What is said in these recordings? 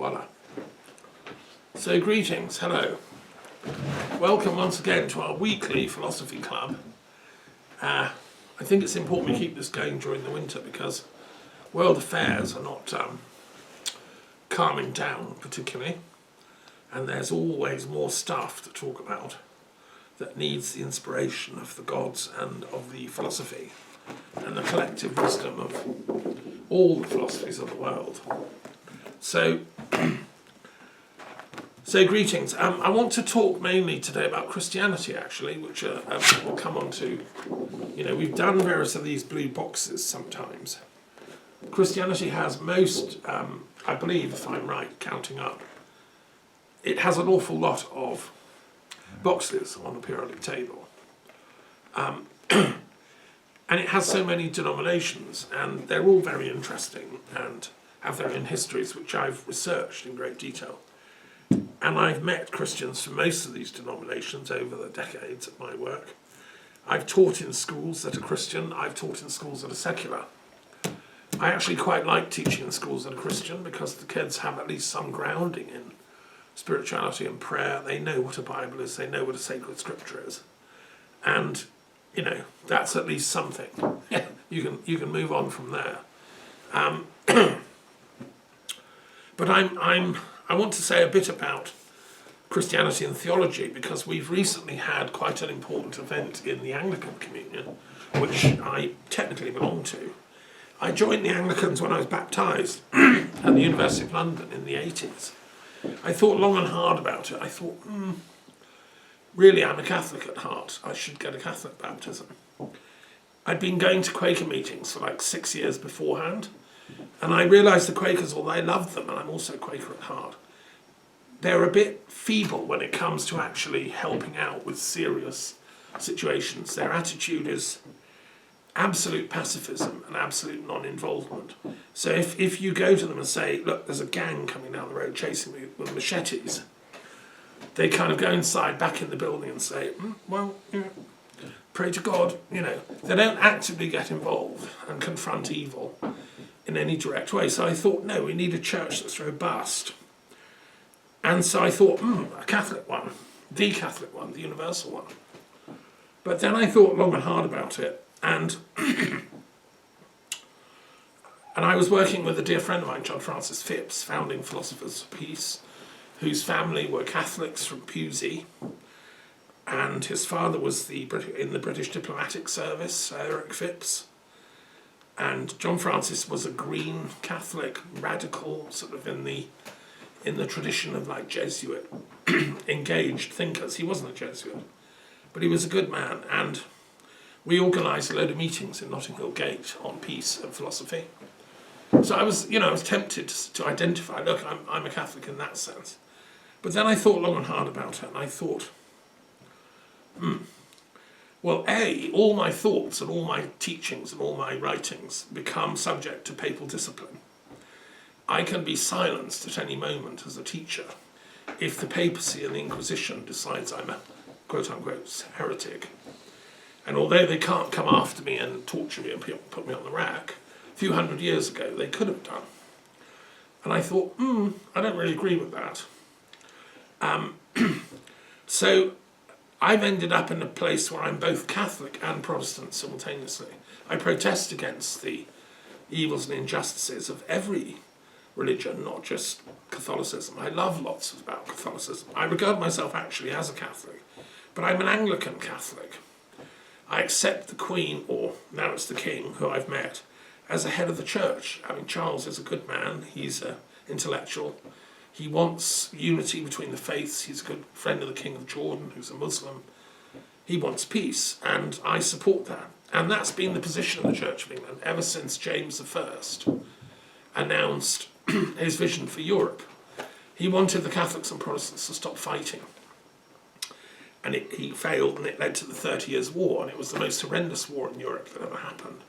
Voila. So greetings, hello. Welcome once again to our weekly philosophy club. I think it's important we keep this going during the winter because world affairs are not calming down particularly, and there's always more stuff to talk about that needs the inspiration of the gods and of the philosophy and the collective wisdom of all the philosophies of the world. So greetings. I want to talk mainly today about Christianity, actually, which we'll come on to. You know, we've done various of these blue boxes sometimes. Christianity has most, I believe, if I'm right, counting up, it has an awful lot of boxes on the periodic table. And it has so many denominations, and they're all very interesting and have their own histories, which I've researched in great detail. And I've met Christians from most of these denominations over the decades of my work. I've taught in schools that are Christian, I've taught in schools that are secular. I actually quite like teaching in schools that are Christian because the kids have at least some grounding in spirituality and prayer. They know what a Bible is, they know what a sacred scripture is. And, you know, that's at least something. You can move on from there. But I want to say a bit about Christianity and theology because we've recently had quite an important event in the Anglican Communion, which I technically belong to. I joined the Anglicans when I was baptised at the University of London in the 80s. I thought long and hard about it. I thought, really I'm a Catholic at heart. I should get a Catholic baptism. I'd been going to Quaker meetings for like 6 years beforehand, and I realised the Quakers, although I loved them, and I'm also Quaker at heart, they're a bit feeble when it comes to actually helping out with serious situations. Their attitude is absolute pacifism and absolute non-involvement. So if you go to them and say, look, there's a gang coming down the road chasing me with machetes, they kind of go inside back in the building and say, well, you know, pray to God, you know. They don't actively get involved and confront evil in any direct way. So I thought, no, we need a church that's robust. And so I thought, a Catholic one, the Catholic one, the universal one. But then I thought long and hard about it, and I was working with a dear friend of mine, John Francis Phipps, founding Philosophers of Peace, whose family were Catholics from Pewsey, and his father was in the British diplomatic service, Sir Eric Phipps. And John Francis was a green Catholic, radical, sort of in the tradition of like Jesuit engaged thinkers. He wasn't a Jesuit, but he was a good man. And we organised a load of meetings in Notting Hill Gate on peace and philosophy. So I was tempted to identify, look, I'm a Catholic in that sense. But then I thought long and hard about it, and I thought, well, all my thoughts and all my teachings and all my writings become subject to papal discipline. I can be silenced at any moment as a teacher if the papacy and the Inquisition decides I'm a quote-unquote heretic. And although they can't come after me and torture me and put me on the rack, a few hundred years ago they could have done. And I thought, I don't really agree with that. So I've ended up in a place where I'm both Catholic and Protestant simultaneously. I protest against the evils and injustices of every religion, not just Catholicism. I love lots about Catholicism. I regard myself actually as a Catholic, but I'm an Anglican Catholic. I accept the Queen, or now it's the King, who I've met, as the head of the church. I mean, Charles is a good man, he's an intellectual. He wants unity between the faiths. He's a good friend of the King of Jordan, who's a Muslim. He wants peace, and I support that. And that's been the position of the Church of England ever since James I announced his vision for Europe. He wanted the Catholics and Protestants to stop fighting. And he failed, and it led to the 30 Years' War, and it was the most horrendous war in Europe that ever happened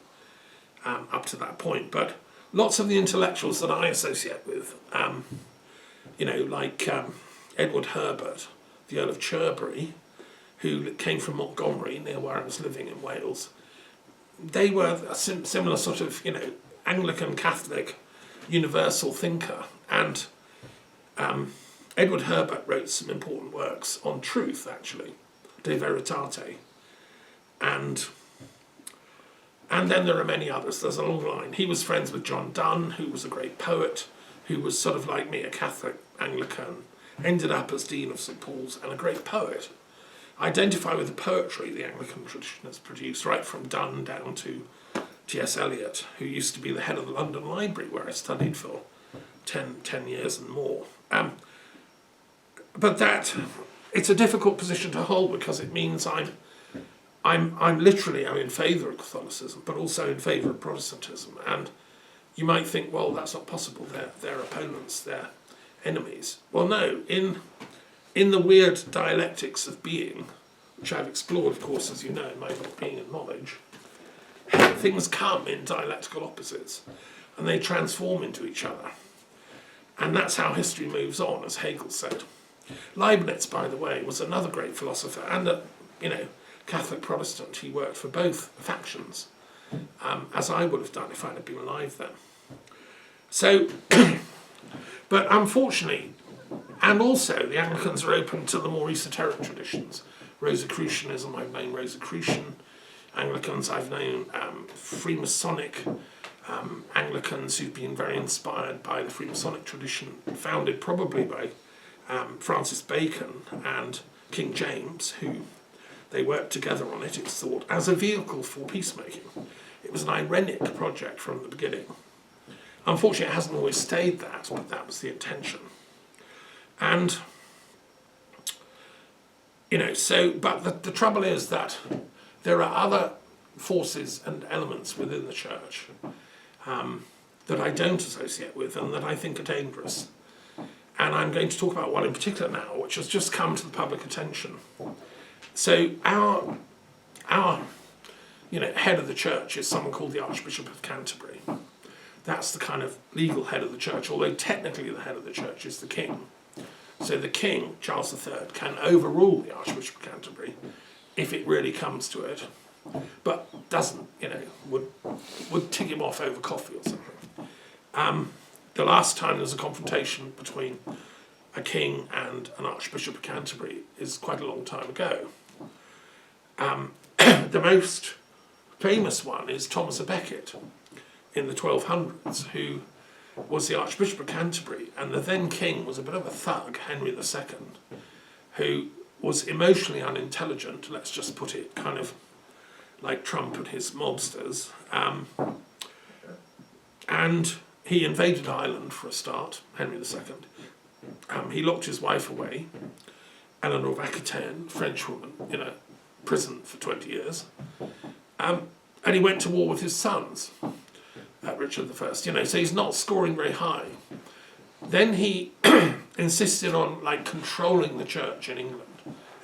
up to that point. But lots of the intellectuals that I associate with, like Edward Herbert, the Earl of Cherbury, who came from Montgomery, near where I was living in Wales, they were a similar sort of, Anglican Catholic universal thinker. And Edward Herbert wrote some important works on truth, actually, De Veritate, and then there are many others. There's a long line. He was friends with John Donne, who was a great poet, who was sort of like me, a Catholic Anglican, ended up as Dean of St Paul's and a great poet. I identify with the poetry the Anglican tradition has produced, right from Donne down to T.S. Eliot, who used to be the head of the London Library, where I studied for 10 years and more. But it's a difficult position to hold, because it means I'm literally in favour of Catholicism, but also in favour of Protestantism. And you might think, well, that's not possible. They're opponents, they're enemies. Well, no. In the weird dialectics of being, which I've explored, of course, as you know, in my book Being and Knowledge, things come in dialectical opposites, and they transform into each other. And that's how history moves on, as Hegel said. Leibniz, by the way, was another great philosopher and a Catholic Protestant. He worked for both factions, as I would have done if I'd have been alive then. So, but unfortunately, and also the Anglicans are open to the more esoteric traditions. Rosicrucianism, I've known Rosicrucian Anglicans, I've known Freemasonic Anglicans who've been very inspired by the Freemasonic tradition, founded probably by Francis Bacon and King James, who they worked together on it, it's thought, as a vehicle for peacemaking. It was an irenic project from the beginning. Unfortunately, it hasn't always stayed that, but that was the intention. And, but the trouble is that there are other forces and elements within the church that I don't associate with and that I think are dangerous. And I'm going to talk about one in particular now, which has just come to the public attention. So our head of the church is someone called the Archbishop of Canterbury. That's the kind of legal head of the church, although technically the head of the church is the king. So the king, Charles III, can overrule the Archbishop of Canterbury if it really comes to it, but doesn't, would tick him off over coffee or something. The last time there was a confrontation between a king and an Archbishop of Canterbury is quite a long time ago. The most famous one is Thomas à Becket in the 1200s, who was the Archbishop of Canterbury, and the then king was a bit of a thug, Henry II, who was emotionally unintelligent, let's just put it, kind of like Trump and his mobsters. And he invaded Ireland for a start, Henry II. He locked his wife away, Eleanor of Aquitaine, French woman, in a prison for 20 years. And he went to war with his sons, Richard I, so he's not scoring very high. Then he insisted on controlling the church in England,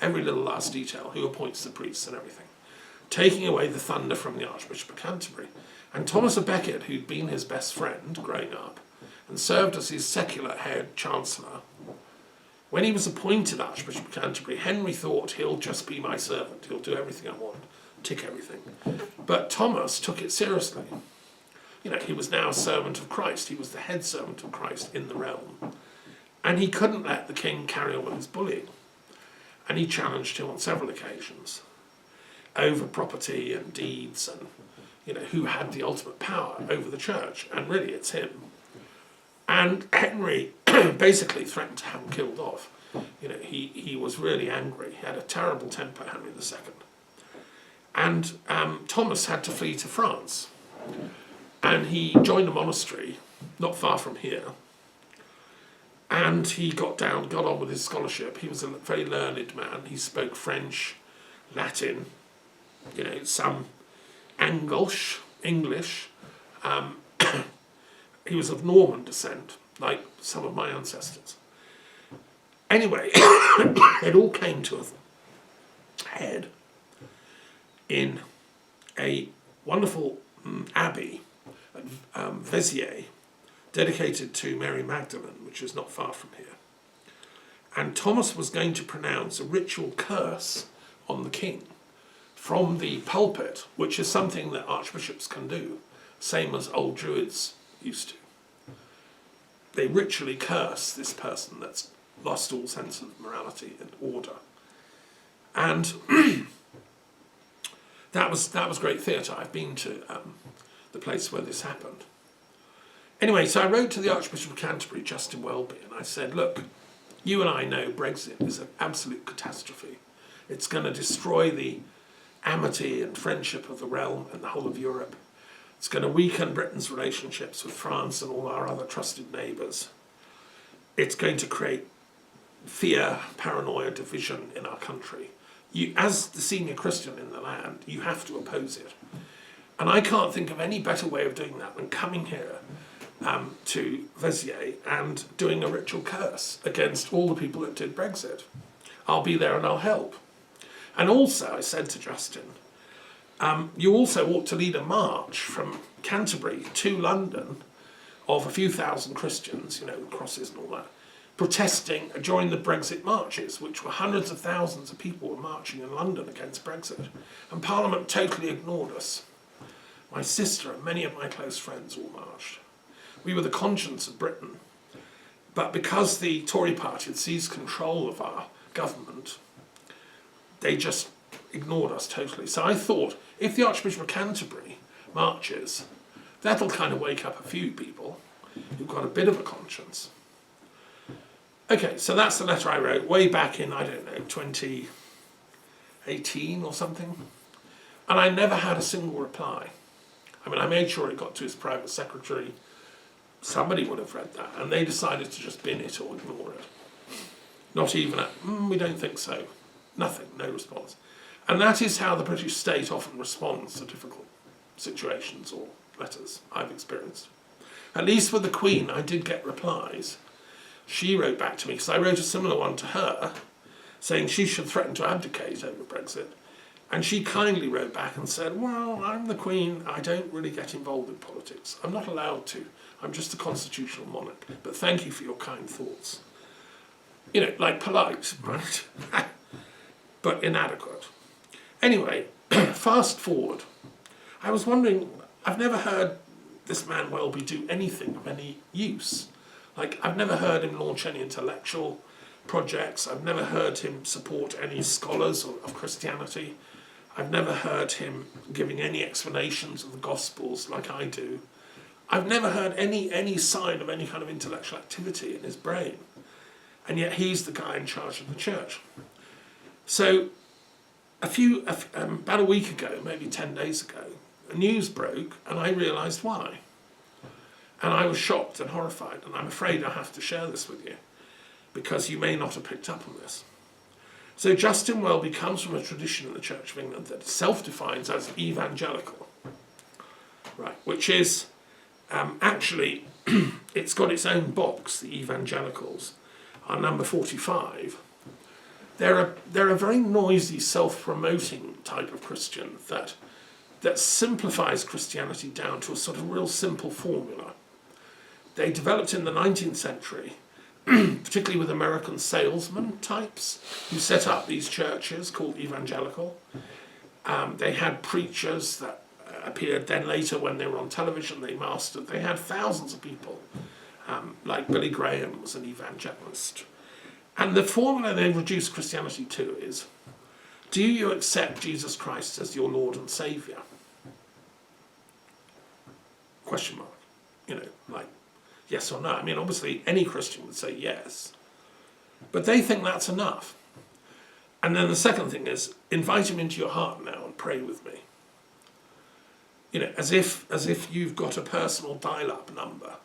every little last detail, who appoints the priests and everything, taking away the thunder from the Archbishop of Canterbury. And Thomas à Becket, who'd been his best friend growing up and served as his secular head chancellor, when he was appointed Archbishop of Canterbury, Henry thought, he'll just be my servant, he'll do everything I want, tick everything. But Thomas took it seriously. He was now a servant of Christ, he was the head servant of Christ in the realm. And he couldn't let the king carry on with his bullying. And he challenged him on several occasions over property and deeds and who had the ultimate power over the church, and really it's him. And Henry basically threatened to have him killed off. He was really angry. He had a terrible temper, Henry II. And Thomas had to flee to France. And he joined a monastery not far from here. And he got on with his scholarship. He was a very learned man. He spoke French, Latin, some English. He was of Norman descent, like some of my ancestors. Anyway, it all came to a head in a wonderful abbey at Vézières, dedicated to Mary Magdalene, which is not far from here. And Thomas was going to pronounce a ritual curse on the king from the pulpit, which is something that archbishops can do, same as old druids used to. they ritually curse this person that's lost all sense of morality and order. And that was great theatre. I've been to the place where this happened. Anyway, so I wrote to the Archbishop of Canterbury, Justin Welby, and I said, look, you and I know Brexit is an absolute catastrophe. It's going to destroy the amity and friendship of the realm and the whole of Europe. It's going to weaken Britain's relationships with France and all our other trusted neighbours. It's going to create fear, paranoia, division in our country. You, as the senior Christian in the land, you have to oppose it. And I can't think of any better way of doing that than coming here to Vézières and doing a ritual curse against all the people that did Brexit. I'll be there and I'll help. And also, I said to Justin, you also ought to lead a march from Canterbury to London of a few thousand Christians, you know, crosses and all that, protesting during the Brexit marches, which were hundreds of thousands of people were marching in London against Brexit. And Parliament totally ignored us. My sister and many of my close friends all marched. We were the conscience of Britain. But because the Tory party had seized control of our government, they just ignored us totally. So I thought, if the Archbishop of Canterbury marches, that'll kind of wake up a few people who've got a bit of a conscience. Okay, so that's the letter I wrote way back in, I don't know, 2018 or something. And I never had a single reply. I mean, I made sure it got to his private secretary. Somebody would have read that, and they decided to just bin it or ignore it. Not even we don't think so. Nothing, no response. And that is how the British state often responds to difficult situations or letters I've experienced. At least with the Queen, I did get replies. She wrote back to me, because I wrote a similar one to her, saying she should threaten to abdicate over Brexit. And she kindly wrote back and said, well, I'm the Queen, I don't really get involved in politics. I'm not allowed to. I'm just a constitutional monarch. But thank you for your kind thoughts. You know, like polite, right? But inadequate. Anyway, fast forward. I was wondering, I've never heard this man Welby do anything of any use. Like, I've never heard him launch any intellectual projects. I've never heard him support any scholars of Christianity. I've never heard him giving any explanations of the Gospels like I do. I've never heard any sign of any kind of intellectual activity in his brain. And yet he's the guy in charge of the church. So about a week ago, maybe 10 days ago, news broke and I realised why. And I was shocked and horrified, and I'm afraid I have to share this with you because you may not have picked up on this. So Justin Welby comes from a tradition in the Church of England that self-defines as evangelical, right? Which is actually, it's got its own box, the evangelicals, are number 45. They're a very noisy, self-promoting type of Christian that simplifies Christianity down to a sort of real simple formula. They developed in the 19th century, particularly with American salesman types who set up these churches called evangelical. They had preachers that appeared then later when they were on television, they mastered. They had thousands of people, like Billy Graham was an evangelist. And the formula they've reduced Christianity to is, do you accept Jesus Christ as your Lord and Saviour? Question mark. You know, like, yes or no. I mean, obviously, any Christian would say yes. But they think that's enough. And then the second thing is, invite him into your heart now and pray with me. You know, as if you've got a personal dial-up number.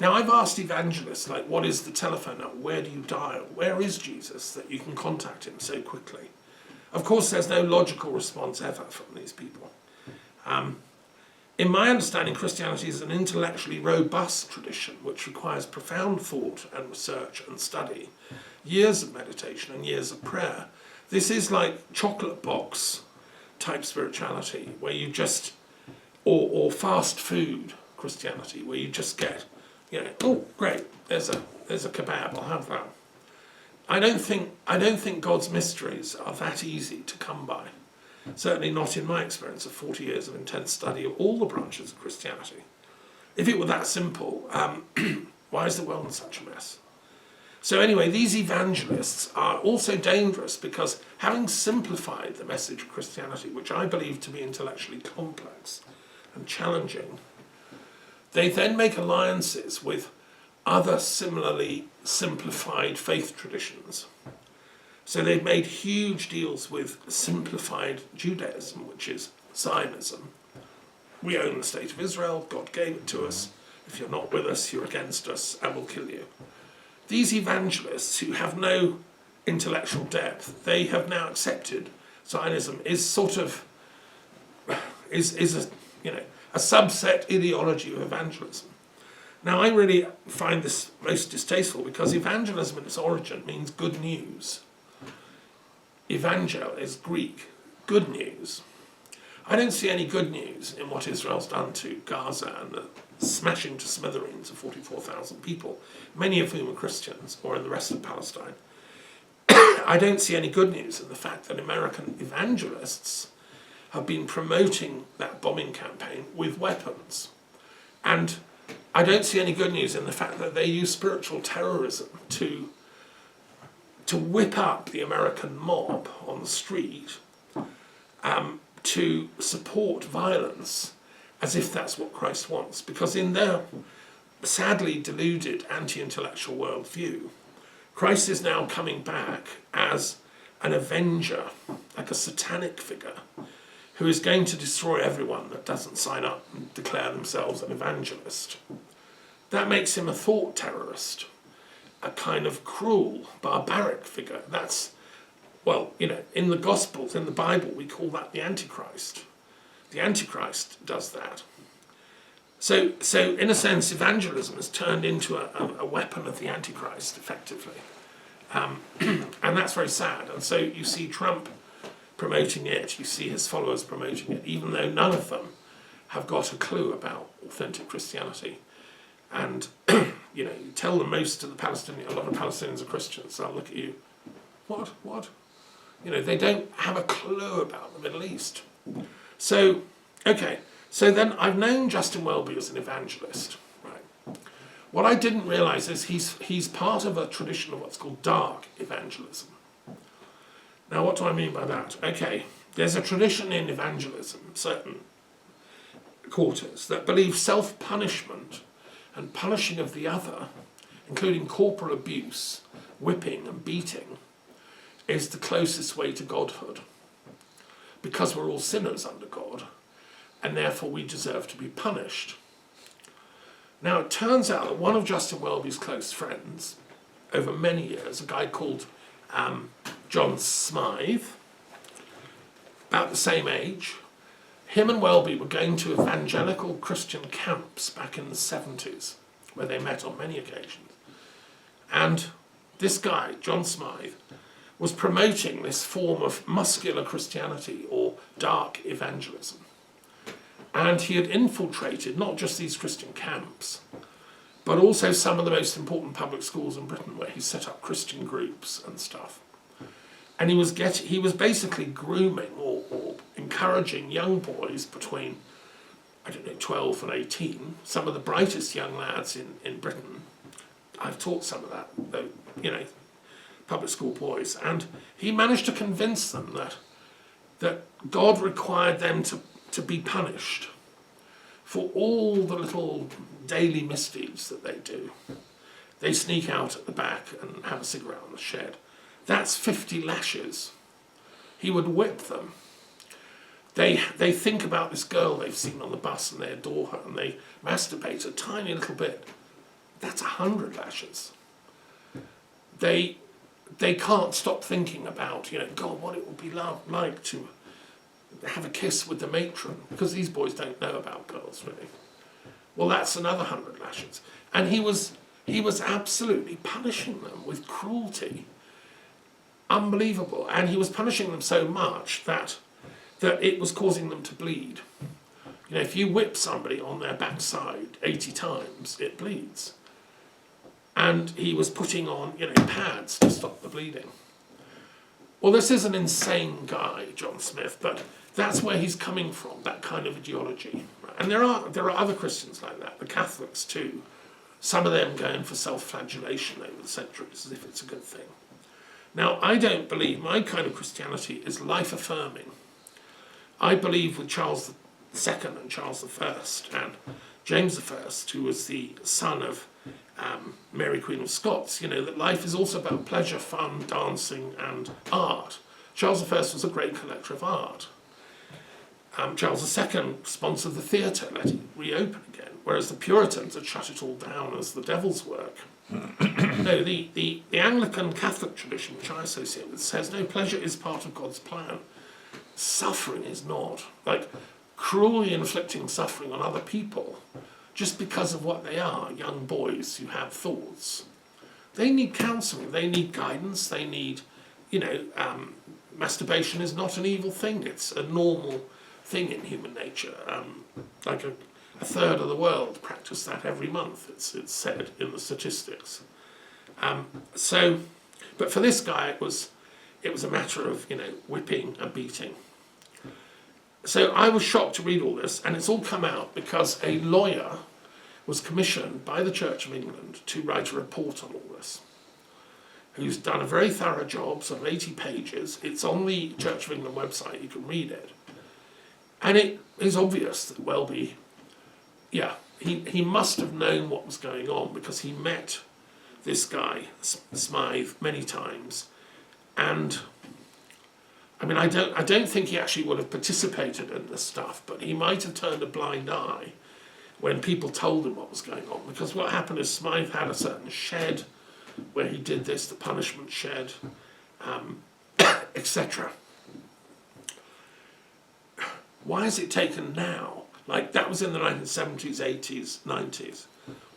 Now, I've asked evangelists, like, what is the telephone number? Where do you dial? Where is Jesus that you can contact him so quickly? Of course, there's no logical response ever from these people. In my understanding, Christianity is an intellectually robust tradition which requires profound thought and research and study, years of meditation and years of prayer. This is like chocolate box type spirituality, where you just, or fast food Christianity, where you just get, you know, oh great, there's a kebab, I'll have that. I don't think God's mysteries are that easy to come by. Certainly not in my experience of 40 years of intense study of all the branches of Christianity. if it were that simple, why is the world in such a mess? So anyway, these evangelists are also dangerous because having simplified the message of Christianity, which I believe to be intellectually complex and challenging, they then make alliances with other similarly simplified faith traditions. So they've made huge deals with simplified Judaism, which is Zionism. We own the state of Israel, God gave it to us. If you're not with us, you're against us, and we'll kill you. These evangelists who have no intellectual depth, they have now accepted Zionism is sort of is a subset ideology of evangelism. Now I really find this most distasteful because evangelism in its origin means good news. Evangel is Greek, good news. I don't see any good news in what Israel's done to Gaza and the smashing to smithereens of 44,000 people, many of whom are Christians, or in the rest of Palestine. I don't see any good news in the fact that American evangelists have been promoting that bombing campaign with weapons. And I don't see any good news in the fact that they use spiritual terrorism to whip up the American mob on the street, to support violence as if that's what Christ wants. Because in their sadly deluded anti-intellectual worldview, Christ is now coming back as an avenger, like a satanic figure, who is going to destroy everyone that doesn't sign up and declare themselves an evangelist. That makes him a thought terrorist, a kind of cruel, barbaric figure. That's, well, in the Gospels, in the Bible, we call that the Antichrist. The Antichrist does that. So in a sense, evangelism has turned into a weapon of the Antichrist, effectively. And that's very sad. And so you see Trump promoting it, you see his followers promoting it, even though none of them have got a clue about authentic Christianity. And you tell them most of the Palestinians, a lot of Palestinians are Christians, they'll look at you, what? They don't have a clue about the Middle East. So then I've known Justin Welby as an evangelist, right? What I didn't realise is he's part of a tradition of what's called dark evangelism. Now, what do I mean by that? Okay, there's a tradition in evangelism, certain quarters, that believe self-punishment and punishing of the other, including corporal abuse, whipping and beating, is the closest way to godhood. Because we're all sinners under God, and therefore we deserve to be punished. Now, it turns out that one of Justin Welby's close friends, over many years, a guy called John Smythe, about the same age, him and Welby were going to evangelical Christian camps back in the 70s, where they met on many occasions. And this guy, John Smythe, was promoting this form of muscular Christianity or dark evangelism. And he had infiltrated not just these Christian camps, but also some of the most important public schools in Britain, where he set up Christian groups and stuff. And he was basically grooming or encouraging young boys between, 12 and 18, some of the brightest young lads in Britain. I've taught some of that, though, public school boys. And he managed to convince them that God required them to be punished for all the little daily misdeeds that they do. They sneak out at the back and have a cigarette on the shed. That's 50 lashes. He would whip them. They think about this girl they've seen on the bus and they adore her and they masturbate a tiny little bit. That's 100 lashes. They can't stop thinking about, God, what it would be like to have a kiss with the matron, because these boys don't know about girls, really. Well, that's another 100 lashes. And he was absolutely punishing them with cruelty. Unbelievable. And he was punishing them so much that it was causing them to bleed. If you whip somebody on their backside 80 times, it bleeds. And he was putting on, pads to stop the bleeding. Well, this is an insane guy, John Smith, but That's where he's coming from, that kind of ideology. And there are other Christians like that, the Catholics too. Some of them going for self-flagellation over the centuries as if it's a good thing. Now, I don't believe my kind of Christianity is life-affirming. I believe with Charles II and Charles I and James I, who was the son of Mary Queen of Scots, that life is also about pleasure, fun, dancing and art. Charles I was a great collector of art. Charles II sponsored the theatre, let it reopen again, whereas the Puritans had shut it all down as the devil's work. No, the Anglican Catholic tradition, which I associate with, says no, pleasure is part of God's plan. Suffering is not. Like cruelly inflicting suffering on other people just because of what they are, young boys who have thoughts. They need counselling, they need guidance, they need, masturbation is not an evil thing, it's a normal thing in human nature. Like a third of the world practice that every month, it's said in the statistics. But for this guy it was a matter of, whipping and beating. So I was shocked to read all this, and it's all come out because a lawyer was commissioned by the Church of England to write a report on all this, who's done a very thorough job, sort of 80 pages. It's on the Church of England website, you can read it. And it is obvious that Welby, he must have known what was going on because he met this guy, Smythe, many times. And I mean, I don't think he actually would have participated in this stuff, but he might have turned a blind eye when people told him what was going on. Because what happened is Smythe had a certain shed where he did this, the punishment shed, etc. Why is it taken now? Like, that was in the 1970s, 80s, 90s.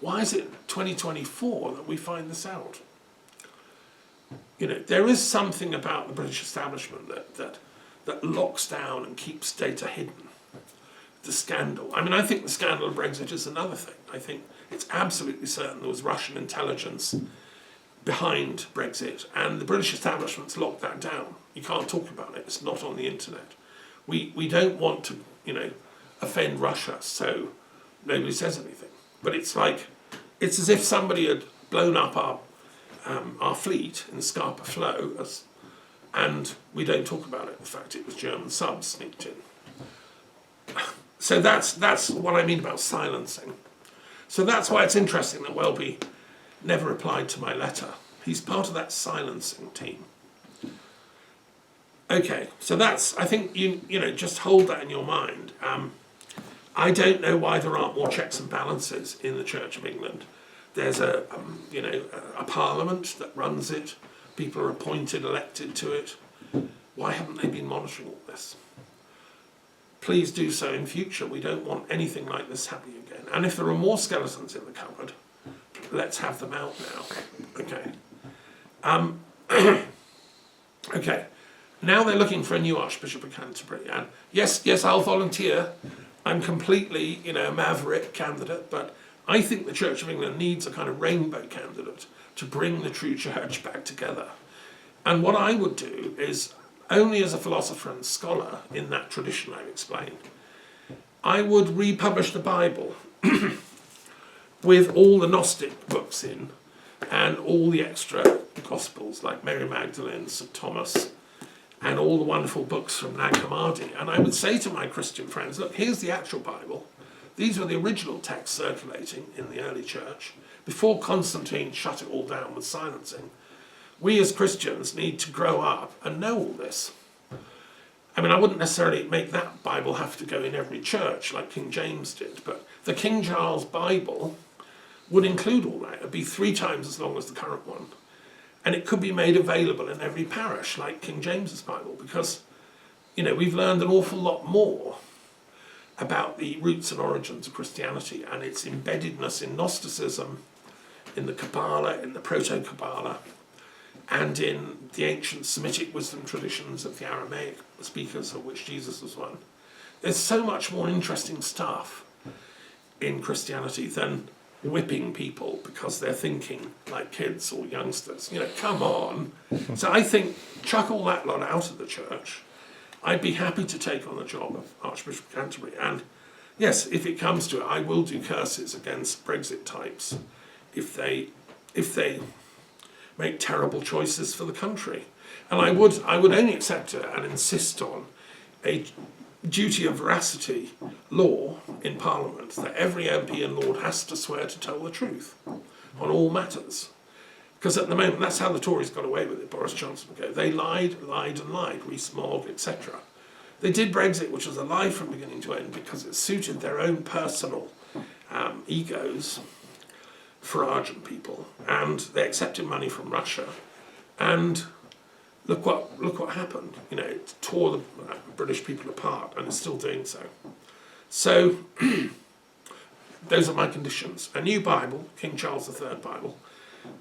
Why is it 2024 that we find this out? There is something about the British establishment that locks down and keeps data hidden. The scandal. I mean, I think the scandal of Brexit is another thing. I think it's absolutely certain there was Russian intelligence behind Brexit, and the British establishment's locked that down. You can't talk about it. It's not on the internet. We don't want to, offend Russia, so nobody says anything. But it's as if somebody had blown up our fleet in Scapa Flow, and we don't talk about it. In fact, it was German subs sneaked in. So that's what I mean about silencing. So that's why it's interesting that Welby never replied to my letter. He's part of that silencing team. Okay, so that's, I think, just hold that in your mind. I don't know why there aren't more checks and balances in the Church of England. There's a parliament that runs it. People are appointed, elected to it. Why haven't they been monitoring all this? Please do so in future. We don't want anything like this happening again. And if there are more skeletons in the cupboard, let's have them out now. Okay. Okay. Now they're looking for a new Archbishop of Canterbury. And yes, I'll volunteer. I'm completely, a maverick candidate, but I think the Church of England needs a kind of rainbow candidate to bring the true church back together. And what I would do is, only as a philosopher and scholar in that tradition I've explained, I would republish the Bible with all the Gnostic books in and all the extra Gospels like Mary Magdalene, St. Thomas, and all the wonderful books from Nag Hammadi. And I would say to my Christian friends, look, here's the actual Bible. These were the original texts circulating in the early church before Constantine shut it all down with silencing. We as Christians need to grow up and know all this. I mean, I wouldn't necessarily make that Bible have to go in every church like King James did, but the King Charles Bible would include all that. It would be 3 times as long as the current one. And it could be made available in every parish like King James's Bible, because, we've learned an awful lot more about the roots and origins of Christianity and its embeddedness in Gnosticism, in the Kabbalah, in the Proto-Kabbalah, and in the ancient Semitic wisdom traditions of the Aramaic speakers, of which Jesus was one. There's so much more interesting stuff in Christianity than whipping people because they're thinking like kids or youngsters. Come on. So I think chuck all that lot out of the church I'd be happy to take on the job of Archbishop of Canterbury. And yes, if it comes to it, I will do curses against Brexit types if they make terrible choices for the country. And I would only accept it and insist on a duty of veracity law in Parliament that every MP and Lord has to swear to tell the truth on all matters. Because at the moment, that's how the Tories got away with it, Boris Johnson. They lied, Rees-Mogg, etc. They did Brexit, which was a lie from beginning to end, because it suited their own personal egos, Farage and people, and they accepted money from Russia. And look what happened. It tore the British people apart, and it's still doing so. So those are my conditions. A new Bible, King Charles III Bible,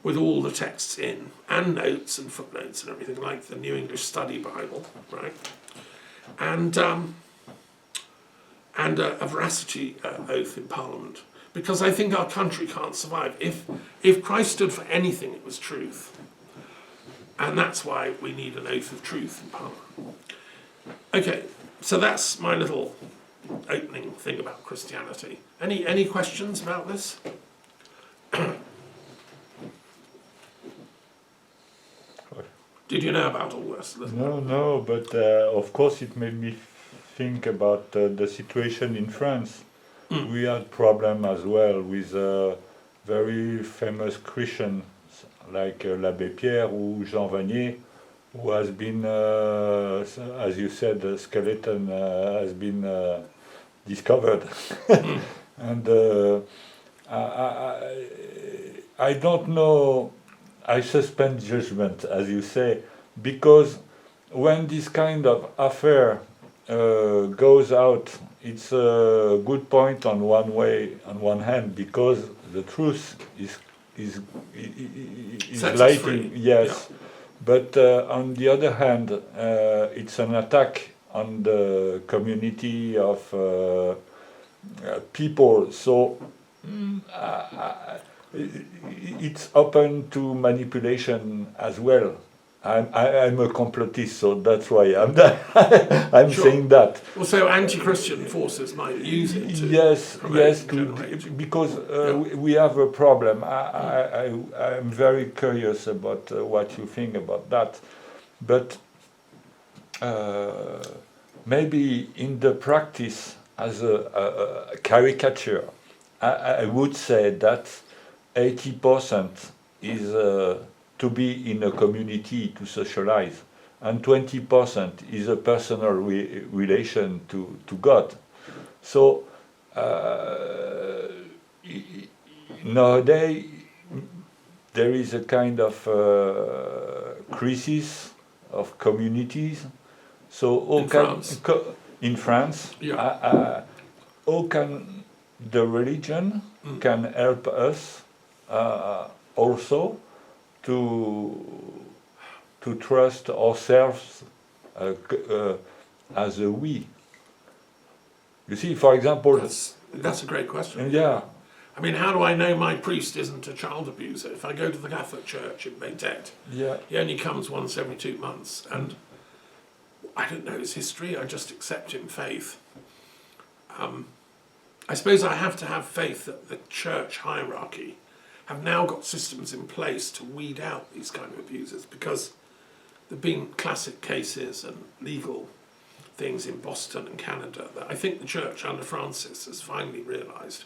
with all the texts in, and notes and footnotes and everything, like the New English Study Bible, right? And a veracity oath in Parliament, because I think our country can't survive. If Christ stood for anything, it was truth. And that's why we need an oath of truth in Parliament. Okay, so that's my little opening thing about Christianity. Any questions about this? Did you know about all this? No, but of course it made me think about the situation in France. We had problem as well with very famous Christians like l'Abbé Pierre or Jean Vanier, who has been, as you said, the skeleton has been discovered. And I don't know, I suspend judgment, as you say, because when this kind of affair goes out, it's a good point on one hand, because the truth is lighting, yes. Yeah. But on the other hand, it's an attack on the community of people. So it's open to manipulation as well. I'm a complotist, so that's why I'm sure. Saying that. Well, so anti-Christian forces might use it to because we have a problem. I'm very curious about what you think about that, but maybe in the practice, as a caricature, I would say that 80% is to be in a community to socialize, and 20% is a personal relation to God. So nowadays there is a kind of crisis of communities. So in France, yeah. How can the religion can help us also to trust ourselves as a we. You see, for example... That's a great question. Yeah. I mean, how do I know my priest isn't a child abuser? If I go to the Catholic Church in Maydet, yeah. He only comes once every 2 months, and I don't know his history, I just accept in faith. I suppose I have to have faith that the church hierarchy have now got systems in place to weed out these kind of abusers, because there have been classic cases and legal things in Boston and Canada that I think the church under Francis has finally realised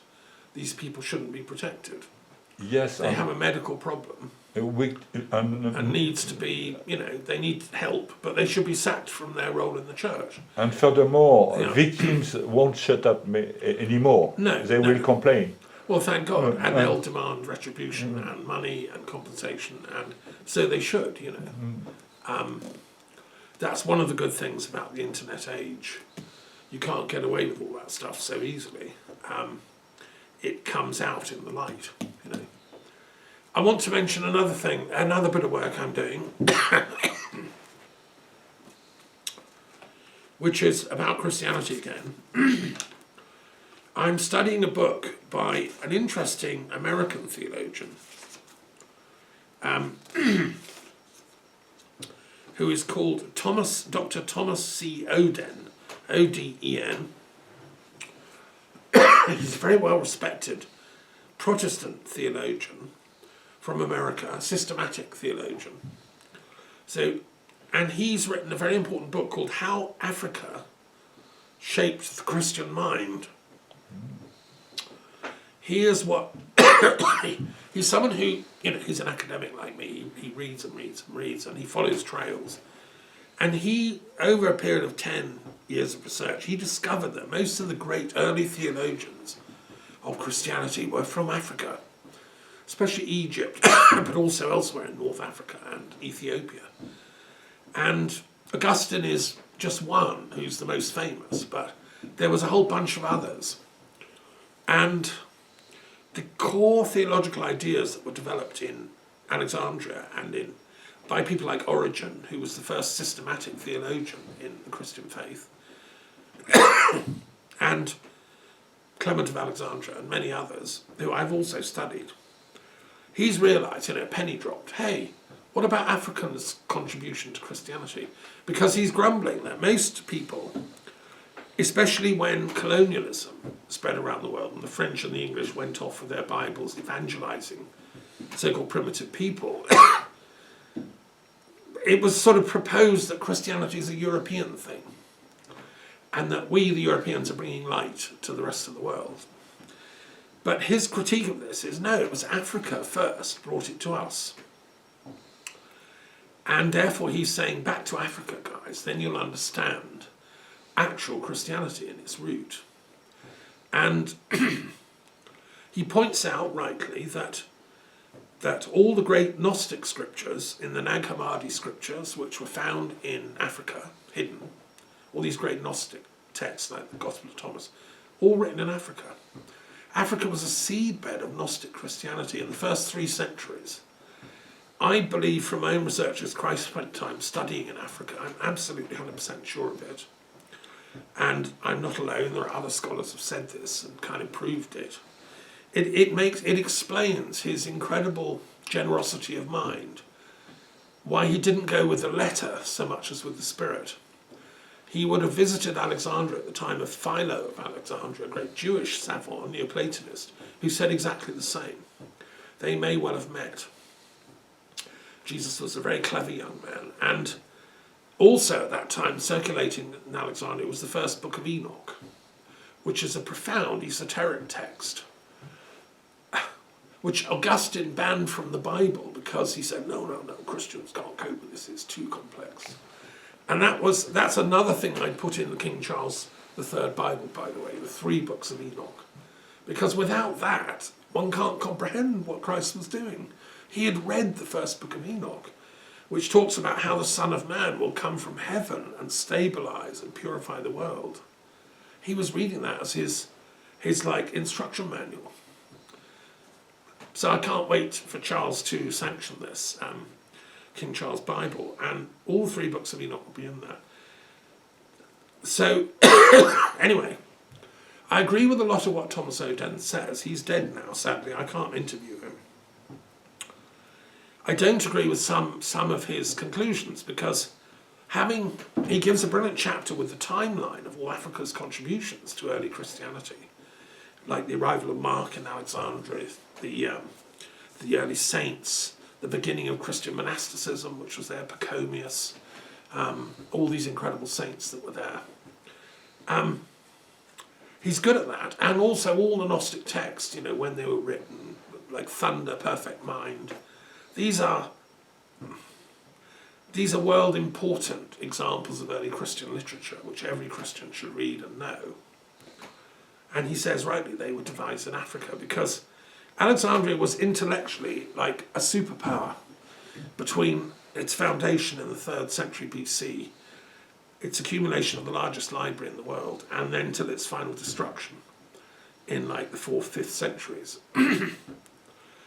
these people shouldn't be protected. Yes. They have a medical problem and needs to be, they need help, but they should be sacked from their role in the church. And furthermore, victims won't shut up anymore. No. They will complain. Well, thank God, and they'll demand retribution and money and compensation, and so they should, That's one of the good things about the internet age. You can't get away with all that stuff so easily. It comes out in the light, I want to mention another thing, another bit of work I'm doing, which is about Christianity again. I'm studying a book by an interesting American theologian who is called Dr. Thomas C. Oden, O-D-E-N. He's a very well respected Protestant theologian from America, a systematic theologian. And he's written a very important book called How Africa Shaped the Christian Mind. He's someone who, he's an academic like me. He reads and reads and reads, and he follows trails. And he, over a period of 10 years of research, he discovered that most of the great early theologians of Christianity were from Africa, especially Egypt, but also elsewhere in North Africa and Ethiopia. And Augustine is just one who's the most famous, but there was a whole bunch of others. And the core theological ideas that were developed in Alexandria and by people like Origen, who was the first systematic theologian in the Christian faith, and Clement of Alexandria and many others, who I've also studied, he's realised, a penny dropped, hey, what about Africans' contribution to Christianity? Because he's grumbling that most people, especially when colonialism spread around the world and the French and the English went off with their Bibles evangelising so-called primitive people, it was sort of proposed that Christianity is a European thing and that we, the Europeans, are bringing light to the rest of the world. But his critique of this is, no, it was Africa first brought it to us. And therefore he's saying, back to Africa, guys, then you'll understand actual Christianity in its root. And he points out rightly that all the great Gnostic scriptures in the Nag Hammadi scriptures, which were found in Africa, hidden, all these great Gnostic texts like the Gospel of Thomas, all written in Africa. Africa was a seedbed of Gnostic Christianity in the first 3 centuries. I believe from my own research, as Christ spent time studying in Africa, I'm absolutely 100% sure of it. And I'm not alone, there are other scholars who have said this and kind of proved it. It explains his incredible generosity of mind, why he didn't go with the letter so much as with the spirit. He would have visited Alexandria at the time of Philo of Alexandria, a great Jewish savant, Neoplatonist, who said exactly the same. They may well have met. Jesus was a very clever young man, and also at that time circulating in Alexandria was the first book of Enoch, which is a profound esoteric text, which Augustine banned from the Bible because he said, no, Christians can't cope with this, it's too complex. And that's another thing I'd put in the King Charles III Bible, by the way, the 3 books of Enoch. Because without that, one can't comprehend what Christ was doing. He had read the first book of Enoch, which talks about how the Son of Man will come from heaven and stabilize and purify the world. He was reading that as his instruction manual. So I can't wait for Charles to sanction this, King Charles Bible, and all 3 books of Enoch will be in there. So, anyway, I agree with a lot of what Thomas Oden says. He's dead now, sadly. I can't interview him. I don't agree with some of his conclusions because he gives a brilliant chapter with the timeline of all Africa's contributions to early Christianity, like the arrival of Mark in Alexandria, the early saints, the beginning of Christian monasticism, which was there, Pachomius, all these incredible saints that were there. He's good at that, and also all the Gnostic texts, when they were written, like Thunder, Perfect Mind. These are world important examples of early Christian literature, which every Christian should read and know. And he says rightly they were devised in Africa because Alexandria was intellectually like a superpower between its foundation in the 3rd century BC, its accumulation of the largest library in the world, and then till its final destruction in like the 4th, 5th centuries.